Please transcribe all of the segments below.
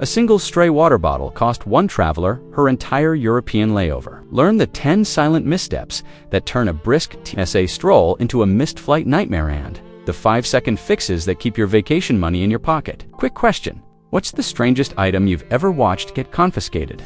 A single stray water bottle cost one traveler her entire European layover. Learn the 10 silent missteps that turn a brisk TSA stroll into a missed flight nightmare, and the 5-second fixes that keep your vacation money in your pocket. Quick question: what's the strangest item you've ever watched get confiscated?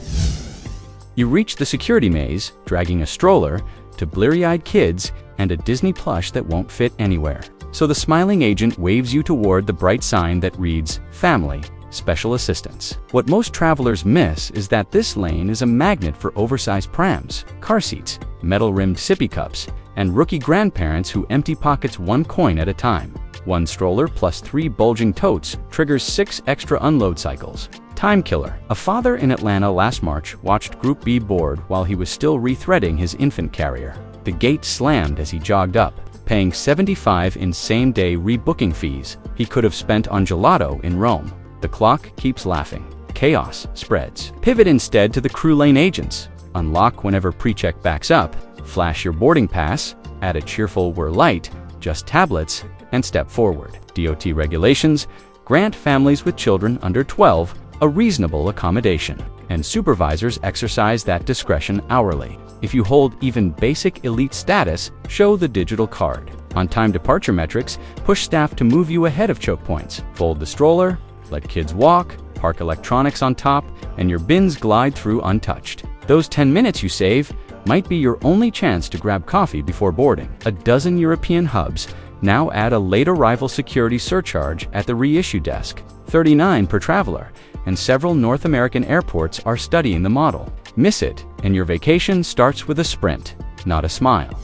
You reach the security maze, dragging a stroller, to bleary-eyed kids, and a Disney plush that won't fit anywhere. So the smiling agent waves you toward the bright sign that reads, "Family, Special Assistance." What most travelers miss is that this lane is a magnet for oversized prams, car seats, metal-rimmed sippy cups, and rookie grandparents who empty pockets one coin at a time. One stroller plus 3 bulging totes triggers 6 extra unload cycles. Time killer. A father in Atlanta last March watched Group B board while he was still rethreading his infant carrier. The gate slammed as he jogged up, paying $75 in same-day rebooking fees he could have spent on gelato in Rome. The clock keeps laughing. Chaos spreads. Pivot instead to the crew lane agents. Unlock whenever pre-check backs up, flash your boarding pass, add a cheerful "we're light, just tablets," and step forward. DOT regulations grant families with children under 12 a reasonable accommodation, and supervisors exercise that discretion hourly. If you hold even basic elite status, show the digital card. On-time departure metrics push staff to move you ahead of choke points. Fold the stroller, let kids walk, park electronics on top, and your bins glide through untouched. Those 10 minutes you save might be your only chance to grab coffee before boarding. A dozen European hubs now add a late arrival security surcharge at the reissue desk, $39 per traveler, and several North American airports are studying the model. Miss it, and your vacation starts with a sprint, not a smile.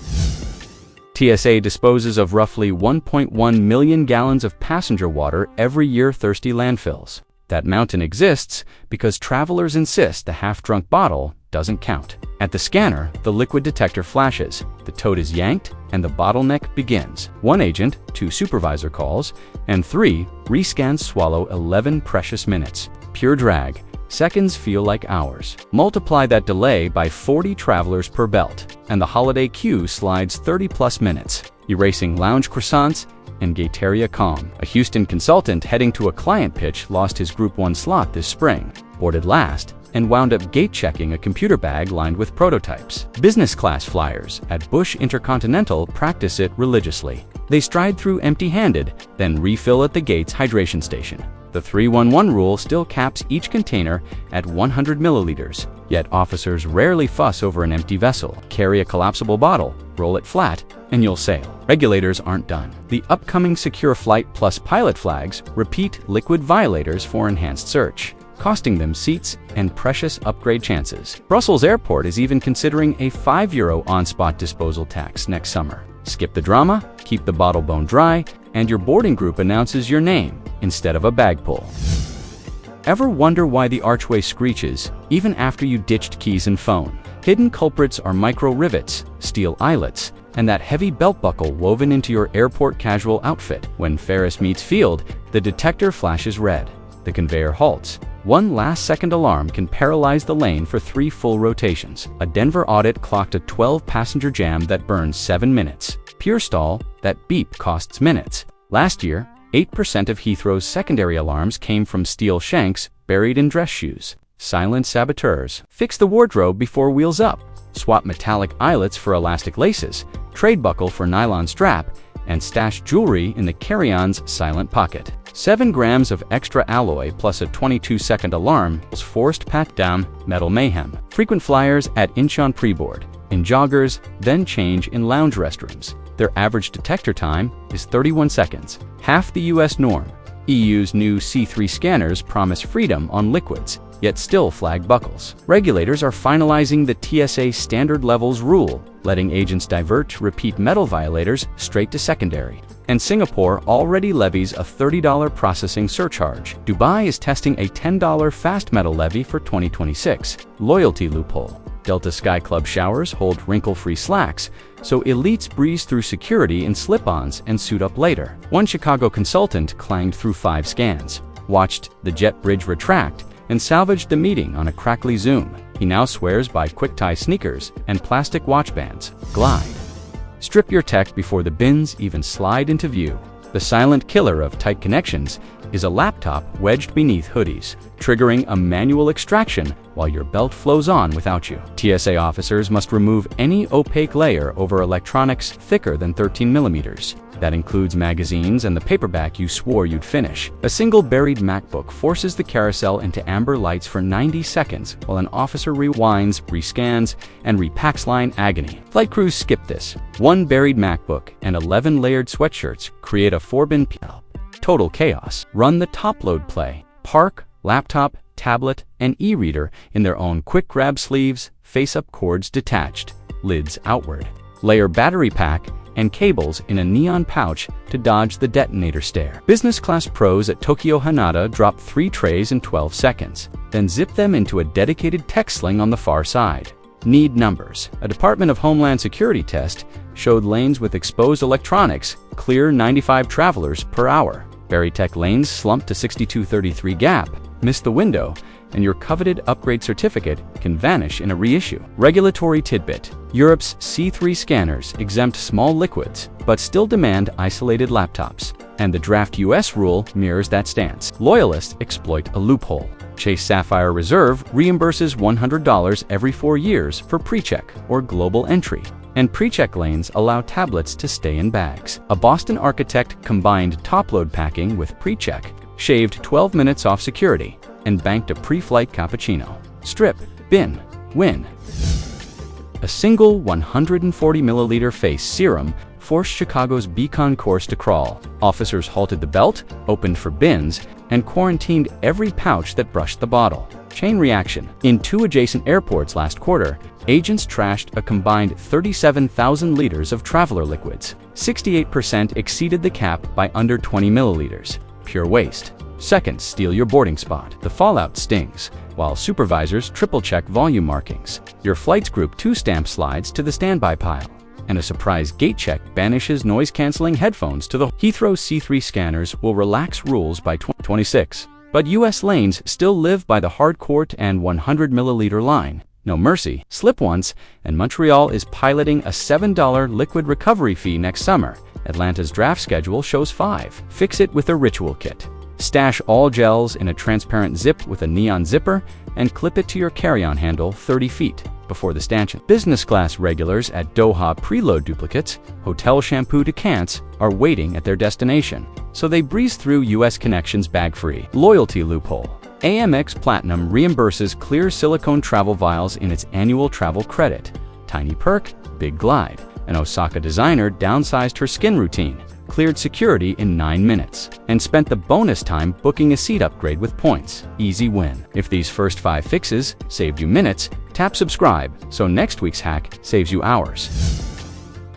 TSA disposes of roughly 1.1 million gallons of passenger water every year. Thirsty landfills. That mountain exists because travelers insist the half-drunk bottle doesn't count. At the scanner, the liquid detector flashes, the tote is yanked, and the bottleneck begins. 1 agent, 2 supervisor calls, and 3 rescans swallow 11 precious minutes. Pure drag. Seconds feel like hours. Multiply that delay by 40 travelers per belt, and the holiday queue slides 30+ minutes, erasing lounge croissants and Gateria calm. A Houston consultant heading to a client pitch lost his Group 1 slot this spring, boarded last, and wound up gate-checking a computer bag lined with prototypes. Business class flyers at Bush Intercontinental practice it religiously. They stride through empty-handed, then refill at the gate's hydration station. The 311 rule still caps each container at 100 milliliters, yet officers rarely fuss over an empty vessel. Carry a collapsible bottle, roll it flat, and you'll sail. Regulators aren't done. The upcoming Secure Flight Plus pilot flags repeat liquid violators for enhanced search, costing them seats and precious upgrade chances. Brussels Airport is even considering a €5 on-spot disposal tax next summer. Skip the drama, keep the bottle bone dry, and your boarding group announces your name instead of a bag pull. Ever wonder why the archway screeches even after you ditched keys and phone? Hidden culprits are micro rivets, steel eyelets, and that heavy belt buckle woven into your airport casual outfit. When Ferris meets field, the detector flashes red. The conveyor halts. One last-second alarm can paralyze the lane for 3 full rotations. A Denver audit clocked a 12-passenger jam that burned 7 minutes. Pure stall, that beep costs minutes. Last year, 8% of Heathrow's secondary alarms came from steel shanks buried in dress shoes. Silent saboteurs. Fix the wardrobe before wheels up. Swap metallic eyelets for elastic laces, trade buckle for nylon strap, and stash jewelry in the carry-on's silent pocket. 7 grams of extra alloy plus a 22-second alarm was forced pat-down metal mayhem. Frequent flyers at Incheon pre-board, in joggers, then change in lounge restrooms. Their average detector time is 31 seconds, half the US norm. EU's new C3 scanners promise freedom on liquids, yet still flag buckles. Regulators are finalizing the TSA standard levels rule, letting agents divert repeat metal violators straight to secondary. And Singapore already levies a $30 processing surcharge. Dubai is testing a $10 fast metal levy for 2026. Loyalty loophole. Delta Sky Club showers hold wrinkle-free slacks, so elites breeze through security in slip-ons and suit up later. One Chicago consultant clanged through 5 scans, watched the jet bridge retract, and salvaged the meeting on a crackly Zoom. He now swears by quick-tie sneakers and plastic watch bands. Glide. Strip your tech before the bins even slide into view. The silent killer of tight connections is a laptop wedged beneath hoodies, triggering a manual extraction while your belt flows on without you. TSA officers must remove any opaque layer over electronics thicker than 13 millimeters. That includes magazines and the paperback you swore you'd finish. A single buried MacBook forces the carousel into amber lights for 90 seconds while an officer rewinds, rescans, and repacks line agony. Flight crews skip this. One buried MacBook and 11 layered sweatshirts create a 4-bin total chaos. Run the top-load play. Park, laptop, tablet, and e-reader in their own quick grab sleeves, face-up cords detached, lids outward. Layer battery pack and cables in a neon pouch to dodge the detonator stare. Business class pros at Tokyo Hanada drop 3 trays in 12 seconds, then zip them into a dedicated tech sling on the far side. Need numbers. A Department of Homeland Security test showed lanes with exposed electronics clear 95 travelers per hour. Veritech lanes slumped to 6233 gap, miss the window, and your coveted upgrade certificate can vanish in a reissue. Regulatory tidbit. Europe's C3 scanners exempt small liquids, but still demand isolated laptops. And the draft US rule mirrors that stance. Loyalists exploit a loophole. Chase Sapphire Reserve reimburses $100 every 4 years for pre-check or global entry. And pre-check lanes allow tablets to stay in bags. A Boston architect combined top-load packing with pre-check, shaved 12 minutes off security, and banked a pre-flight cappuccino. Strip, bin, win. A single 140 milliliter face serum forced Chicago's Beacon course to crawl. Officers halted the belt, opened for bins, and quarantined every pouch that brushed the bottle. Chain reaction. In 2 adjacent airports last quarter, agents trashed a combined 37,000 liters of traveler liquids. 68% exceeded the cap by under 20 milliliters. Pure waste. Seconds steal your boarding spot. The fallout stings, while supervisors triple-check volume markings. Your flight's Group 2 stamp slides to the standby pile. And a surprise gate check banishes noise-canceling headphones to the Heathrow C3 scanners will relax rules by 2026. But US lanes still live by the hardcourt and 100 milliliter line. No mercy. Slip once, and Montreal is piloting a $7 liquid recovery fee next summer. Atlanta's draft schedule shows 5. Fix it with a ritual kit. Stash all gels in a transparent zip with a neon zipper and clip it to your carry-on handle 30 feet before the stanchion. Business class regulars at Doha preload duplicates, hotel shampoo decants, are waiting at their destination, so they breeze through US connections bag-free. Loyalty loophole. Amex Platinum reimburses clear silicone travel vials in its annual travel credit. Tiny perk, big glide. An Osaka designer downsized her skin routine, cleared security in 9 minutes, and spent the bonus time booking a seat upgrade with points. Easy win. If these first 5 fixes saved you minutes, tap subscribe so next week's hack saves you hours.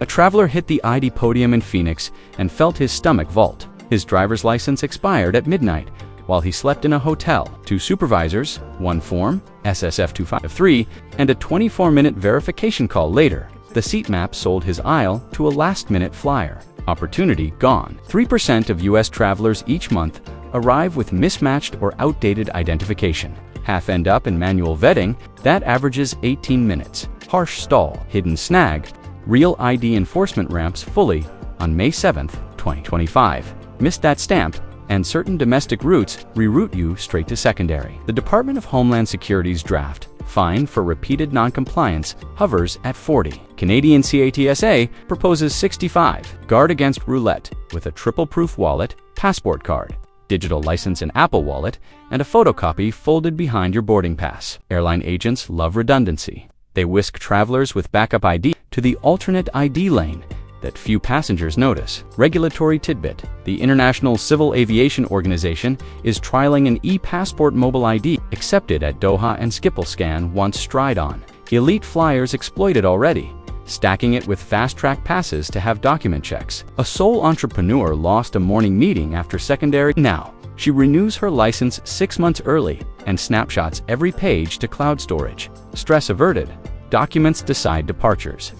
A traveler hit the ID podium in Phoenix and felt his stomach vault. His driver's license expired at midnight while he slept in a hotel. 2 supervisors, 1 form, SSF 253, and a 24-minute verification call later. The seat map sold his aisle to a last-minute flyer. Opportunity gone. 3% of US travelers each month arrive with mismatched or outdated identification. Half end up in manual vetting. That averages 18 minutes. Harsh stall. Hidden snag. Real ID enforcement ramps fully on May 7th, 2025. Missed that stamp, and certain domestic routes reroute you straight to secondary. The Department of Homeland Security's draft fine for repeated noncompliance hovers at 40. Canadian CATSA proposes 65. Guard against roulette with a triple-proof wallet, passport card, digital license and Apple Wallet, and a photocopy folded behind your boarding pass. Airline agents love redundancy. They whisk travelers with backup ID to the alternate ID lane that few passengers notice. Regulatory tidbit. The International Civil Aviation Organization is trialing an e-passport mobile ID accepted at Doha and Schiphol once Stride-on. Elite flyers exploit it already, stacking it with fast-track passes to have document checks. A sole entrepreneur lost a morning meeting after secondary. Now, she renews her license 6 months early and snapshots every page to cloud storage. Stress averted. Documents decide departures.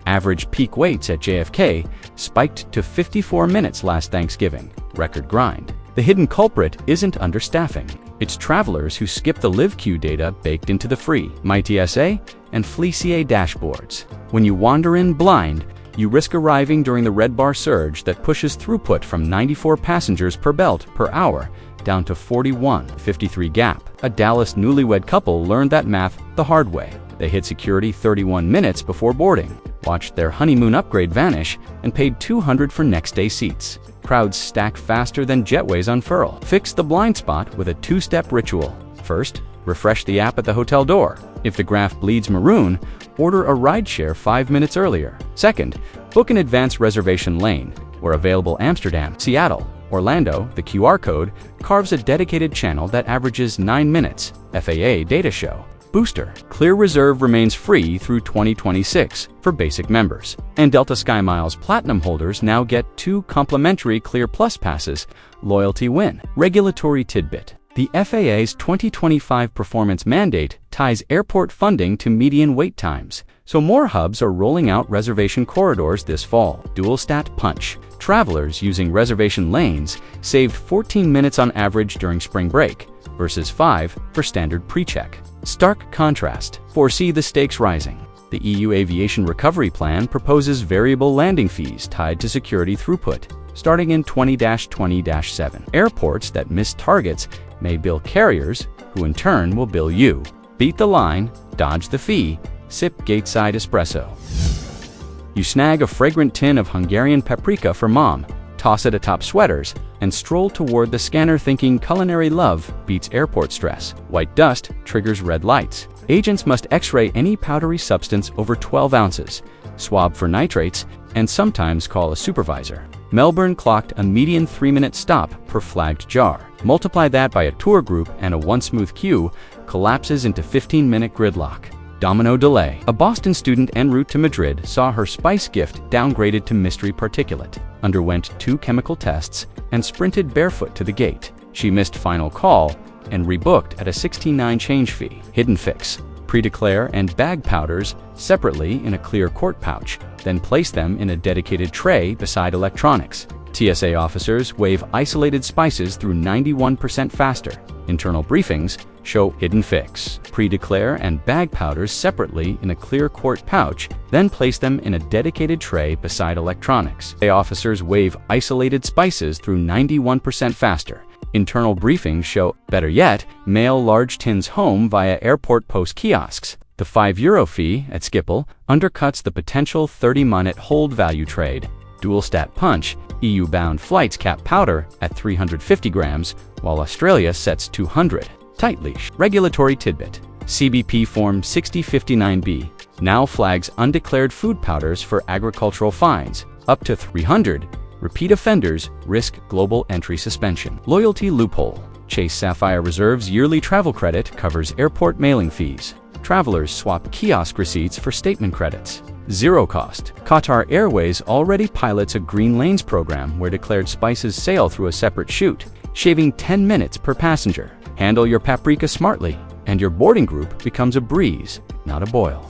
Average peak waits at JFK spiked to 54 minutes last Thanksgiving. Record grind. The hidden culprit isn't understaffing. It's travelers who skip the live queue data baked into the free My TSA and Flee CA dashboards. When you wander in blind, You risk arriving during the red bar surge that pushes throughput from 94 passengers per belt per hour down to 41.53 gap. A Dallas newlywed couple learned that math the hard way. They hit security 31 minutes before boarding, watched their honeymoon upgrade vanish, and paid $200 for next-day seats. Crowds stack faster than jetways unfurl. Fix the blind spot with a two-step ritual. First, refresh the app at the hotel door. If the graph bleeds maroon, order a rideshare 5 minutes earlier. Second, book an advance reservation lane, where available Amsterdam, Seattle, Orlando. The QR code carves a dedicated channel that averages 9 minutes, FAA data show. Booster. Clear Reserve remains free through 2026 for basic members. And Delta SkyMiles Platinum holders now get 2 complimentary Clear Plus passes. Loyalty win. Regulatory tidbit. The FAA's 2025 performance mandate ties airport funding to median wait times, so more hubs are rolling out reservation corridors this fall. Dual stat punch. Travelers using reservation lanes saved 14 minutes on average during spring break versus 5 for standard pre-check. Stark contrast. Foresee the stakes rising. The EU Aviation Recovery Plan proposes variable landing fees tied to security throughput, starting in 20-20-7. Airports that miss targets may bill carriers, who in turn will bill you. Beat the line, dodge the fee, sip gateside espresso. You snag a fragrant tin of Hungarian paprika for mom, toss it atop sweaters, and stroll toward the scanner thinking culinary love beats airport stress. White dust triggers red lights. Agents must x-ray any powdery substance over 12 ounces, swab for nitrates, and sometimes call a supervisor. Melbourne clocked a median 3-minute stop per flagged jar. Multiply that by a tour group and a one-smooth queue collapses into 15-minute gridlock. Domino delay. A Boston student en route to Madrid saw her spice gift downgraded to mystery particulate, underwent 2 chemical tests, and sprinted barefoot to the gate. She missed final call and rebooked at a $16.9 change fee. Hidden fix. Pre-declare and bag powders separately in a clear quart pouch, then place them in a dedicated tray beside electronics. TSA officers wave isolated spices through 91% faster. Internal briefings show hidden fix. Pre-declare and bag powders separately in a clear quart pouch, then place them in a dedicated tray beside electronics. TSA officers wave isolated spices through 91% faster. Internal briefings show, better yet, mail large tins home via airport post kiosks. The €5 fee at Schiphol undercuts the potential 30-minute hold value trade. Dual stat punch. EU-bound flights cap powder at 350 grams, while Australia sets 200. Tight leash. Regulatory tidbit. CBP Form 6059B now flags undeclared food powders for agricultural fines, up to 300. Repeat offenders risk global entry suspension. Loyalty loophole. Chase Sapphire Reserve's yearly travel credit covers airport mailing fees. Travelers swap kiosk receipts for statement credits. Zero cost. Qatar Airways already pilots a Green Lanes program where declared spices sail through a separate chute, shaving 10 minutes per passenger. Handle your paprika smartly, and your boarding group becomes a breeze, not a boil.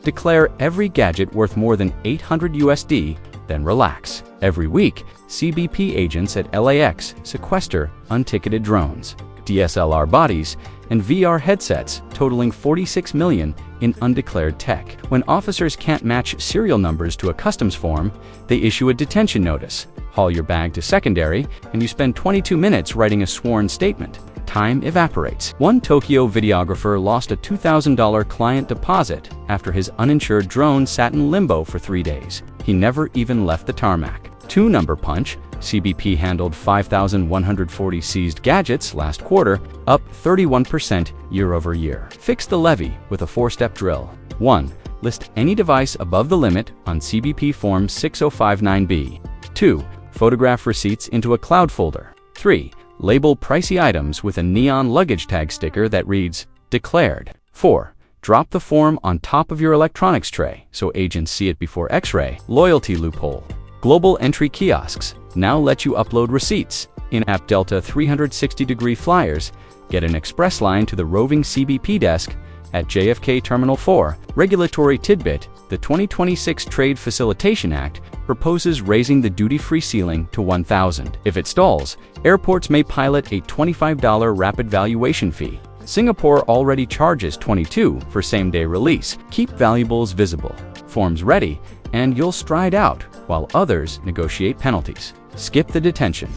Declare every gadget worth more than $800, then relax. Every week, CBP agents at LAX sequester unticketed drones, DSLR bodies, and VR headsets totaling $46 million in undeclared tech. When officers can't match serial numbers to a customs form, they issue a detention notice, haul your bag to secondary, and you spend 22 minutes writing a sworn statement. Time evaporates. One Tokyo videographer lost a $2,000 client deposit after his uninsured drone sat in limbo for 3 days. He never even left the tarmac. 2 number punch. CBP handled 5,140 seized gadgets last quarter, up 31% year-over-year. Fix the levy with a 4-step drill. 1. List any device above the limit on CBP Form 6059B. 2. Photograph receipts into a cloud folder. 3. Label pricey items with a neon luggage tag sticker that reads, Declared. 4. Drop the form on top of your electronics tray so agents see it before X-ray. Loyalty loophole. Global entry kiosks now let you upload receipts. In-app Delta 360-degree flyers get an express line to the roving CBP desk at JFK Terminal 4. Regulatory tidbit. The 2026 Trade Facilitation Act proposes raising the duty-free ceiling to $1,000. If it stalls, airports may pilot a $25 rapid valuation fee. Singapore already charges $22 for same-day release. Keep valuables visible, forms ready, and you'll stride out, while others negotiate penalties. Skip the detention.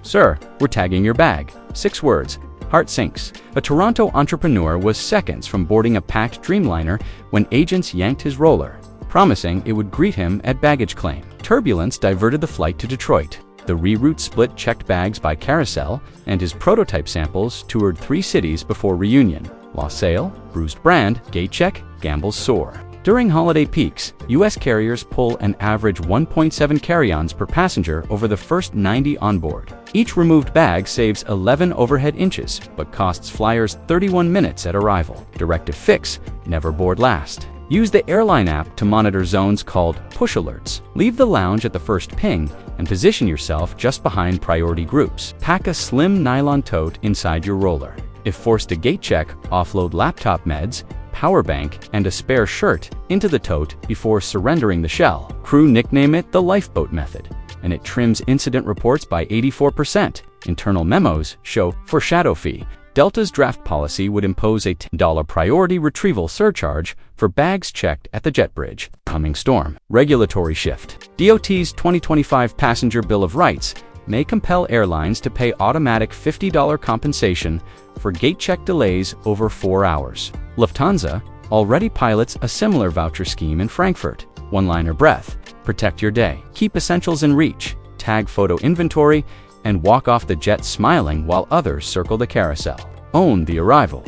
Sir, we're tagging your bag. 6 words. Heart sinks. A Toronto entrepreneur was seconds from boarding a packed Dreamliner when agents yanked his roller, promising it would greet him at baggage claim. Turbulence diverted the flight to Detroit. The reroute split checked bags by carousel, and his prototype samples toured 3 cities before reunion. Lost sale, bruised brand, gate check, gambles soar. During holiday peaks, U.S. carriers pull an average 1.7 carry-ons per passenger over the first 90 on board. Each removed bag saves 11 overhead inches, but costs flyers 31 minutes at arrival. Directive fix: never board last. Use the airline app to monitor zones called push alerts. Leave the lounge at the first ping and position yourself just behind priority groups. Pack a slim nylon tote inside your roller. If forced to gate check, offload laptop meds, power bank, and a spare shirt into the tote before surrendering the shell. Crew nickname it the lifeboat method, and it trims incident reports by 84%. Internal memos show foreshadow fee. Delta's draft policy would impose a $10 priority retrieval surcharge for bags checked at the jet bridge. Coming storm. Regulatory shift. DOT's 2025 Passenger Bill of Rights may compel airlines to pay automatic $50 compensation for gate check delays over 4 hours. Lufthansa already pilots a similar voucher scheme in Frankfurt. One-liner breath. Protect your day. Keep essentials in reach. Tag photo inventory and walk off the jet smiling while others circle the carousel. Own the arrival.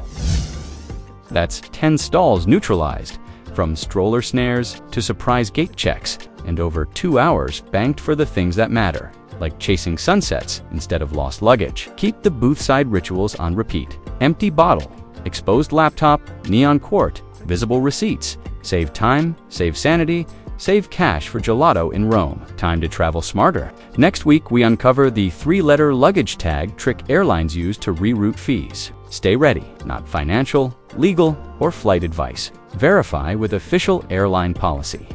That's 10 stalls neutralized, from stroller snares to surprise gate checks, and over 2 hours banked for the things that matter, like chasing sunsets instead of lost luggage. Keep the booth-side rituals on repeat. Empty bottle, exposed laptop, neon quart, visible receipts. Save time, save sanity, save cash for gelato in Rome. Time to travel smarter. Next week, we uncover the 3-letter luggage tag trick airlines use to reroute fees. Stay ready, not financial, legal, or flight advice. Verify with official airline policy.